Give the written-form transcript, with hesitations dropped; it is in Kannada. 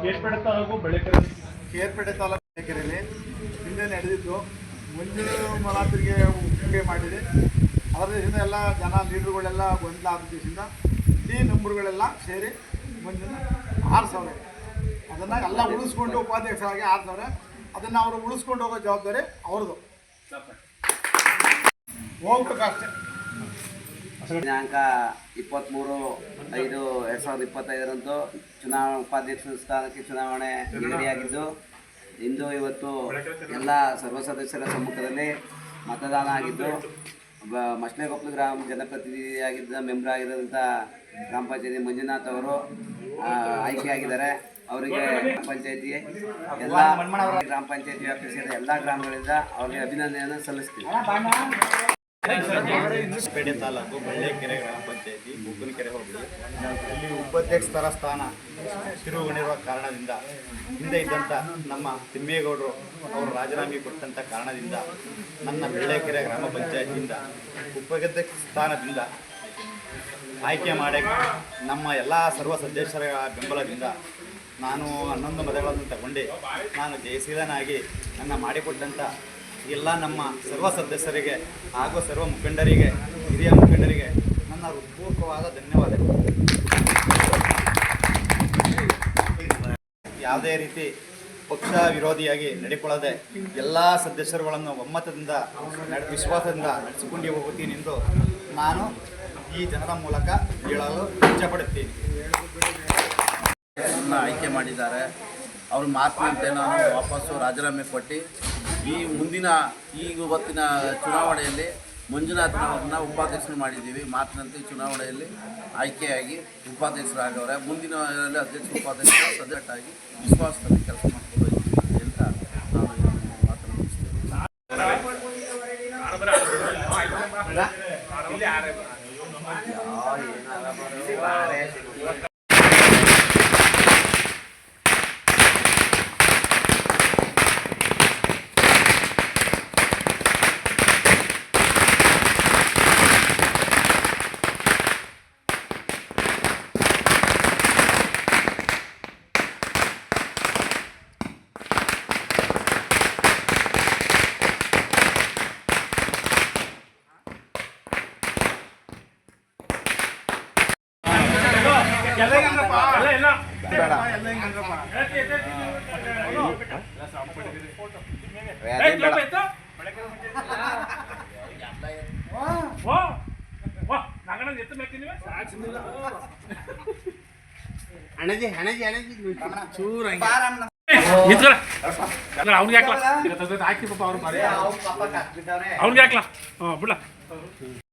ಕೇರ್ಪೇಟೆ ತಾಲೂಕು ಬೆಳಕೆರೆಯಲ್ಲಿ ಹಿಂದೆ ನಡೆದಿದ್ದು ಮಂಜು ಮಲಾತರಿಗೆ ಉಪ್ಪಿಗೆ ಮಾಡಿದೆ. ಅದರಿಂದ ಎಲ್ಲ ಜನ ಲೀಡರ್ಗಳೆಲ್ಲ ಗೊಂದಲ ಆದ ದಿವಸದಿಂದ ಇಡೀ ನಂಬರ್ಗಳೆಲ್ಲ ಸೇರಿ ಮಂಜನ್ನು ಆರಿಸವ್ರೆ. ಅದನ್ನು ಎಲ್ಲ ಉಳಿಸ್ಕೊಂಡು ಉಪಾಧ್ಯಕ್ಷರಾಗಿ ಆಡ್ತವ್ರೆ. ಅದನ್ನು ಅವರು ಉಳಿಸ್ಕೊಂಡು ಹೋಗೋ ಜವಾಬ್ದಾರಿ ಅವ್ರದ್ದು. ಹೋಗ್ಬೇಕಷ್ಟೇ. ದಿನಾಂಕ 23/5/2025 ಚುನಾವಣಾ ಉಪಾಧ್ಯಕ್ಷ ಸ್ಥಾನಕ್ಕೆ ಚುನಾವಣೆ ನಿಗದಿಯಾಗಿದ್ದು, ಇಂದು ಇವತ್ತು ಎಲ್ಲ ಸರ್ವ ಸದಸ್ಯರ ಸಮ್ಮುಖದಲ್ಲಿ ಮತದಾನ ಆಗಿದ್ದು, ಮಸ್ಲೇಕೊಪ್ಪಲು ಗ್ರಾಮ ಜನಪ್ರತಿನಿಧಿಯಾಗಿದ್ದ ಮೆಂಬರ್ ಆಗಿರೋಂಥ ಗ್ರಾಮ ಪಂಚಾಯತಿ ಮಂಜುನಾಥ್ ಅವರು ಆಯ್ಕೆಯಾಗಿದ್ದಾರೆ. ಅವರಿಗೆ ಗ್ರಾಮ ಪಂಚಾಯತಿ ಎಲ್ಲ ಗ್ರಾಮ ಪಂಚಾಯತಿ ವ್ಯಾಪ್ತಿ ಸೇರಿದ ಎಲ್ಲ ಗ್ರಾಮಗಳಿಂದ ಅವರಿಗೆ ಅಭಿನಂದನೆಯನ್ನು ಸಲ್ಲಿಸ್ತೀವಿ. ಪೇಟೆ ತಾಲೂಕು ಬೆಳ್ಳಕೆರೆ ಗ್ರಾಮ ಪಂಚಾಯತಿ ಬುಗ್ಗನಕೆರೆ ಹೋಬಳಿ ಇಲ್ಲಿ ಉಪಾಧ್ಯಕ್ಷರ ಸ್ಥಾನ ತಿರುಗುಣಿರುವ ಕಾರಣದಿಂದ ಹಿಂದೆ ಇದ್ದಂಥ ನಮ್ಮ ತಿಮ್ಮೇಗೌಡರು ಅವರು ರಾಜೀನಾಮೆ ಕೊಟ್ಟಂಥ ಕಾರಣದಿಂದ ನನ್ನ ಬೆಳ್ಳಕೆರೆ ಗ್ರಾಮ ಪಂಚಾಯತಿಯಿಂದ ಉಪಾಧ್ಯಕ್ಷ ಸ್ಥಾನದಿಂದ ಆಯ್ಕೆ ಮಾಡಿ ನಮ್ಮ ಎಲ್ಲ ಸರ್ವ ಸದಸ್ಯರ ಬೆಂಬಲದಿಂದ ನಾನು 11 ಮತಗಳನ್ನು ತಗೊಂಡು ನಾನು ಜಯಶೀಲನಾಗಿ ನನ್ನ ಮಾಡಿಕೊಟ್ಟಂಥ ಎಲ್ಲ ನಮ್ಮ ಸರ್ವ ಸದಸ್ಯರಿಗೆ ಹಾಗೂ ಸರ್ವ ಮುಖಂಡರಿಗೆ, ಹಿರಿಯ ಮುಖಂಡರಿಗೆ ನನ್ನ ಹೃತ್ಪೂರ್ವಕವಾದ ಧನ್ಯವಾದಗಳು. ಯಾವುದೇ ರೀತಿ ಪಕ್ಷ ವಿರೋಧಿಯಾಗಿ ನಡೆಕೊಳ್ಳದೆ ಎಲ್ಲ ಸದಸ್ಯರುಗಳನ್ನು ಒಮ್ಮತದಿಂದ ವಿಶ್ವಾಸದಿಂದ ನಡೆಸಿಕೊಂಡು ಹೋಗುತ್ತೀನಿ ಎಂದು ನಾನು ಈ ಜನರ ಮೂಲಕ ಹೇಳಲು ಇಚ್ಛೆಪಡುತ್ತೀನಿ. ಆಯ್ಕೆ ಮಾಡಿದ್ದಾರೆ. ಅವ್ರ ಮಾತಿನಂತೆ ನಾನು ವಾಪಸ್ಸು ರಾಜೀನಾಮೆ ಕೊಟ್ಟು ಇವತ್ತಿನ ಚುನಾವಣೆಯಲ್ಲಿ ಮಂಜುನಾಥ್ನವ್ರನ್ನ ಉಪಾಧ್ಯಕ್ಷರು ಮಾಡಿದ್ದೀವಿ. ಮಾತಿನಂತೆ ಚುನಾವಣೆಯಲ್ಲಿ ಆಯ್ಕೆಯಾಗಿ ಉಪಾಧ್ಯಕ್ಷರಾಗವ್ರೆ. ಮುಂದಿನ ಅಧ್ಯಕ್ಷ ಉಪಾಧ್ಯಕ್ಷರು ಸದಸ್ಯರಾಗಿ ವಿಶ್ವಾಸದಲ್ಲಿ ಕೆಲಸ ಮಾಡ್ಕೊಂಡು ಹೋಗ್ತೀವಿ ಅಂತ ನಾನು ಮಾತನ್ನು ಮುಗಿಸ್ತೇನೆ. ಅವ್ನಿಗೆ ಹಾಕ್ಲಾ ಅವ್ನಿಗೆ ಹಾಕ್ಲಾ ಬಿಡ್ಲಾ.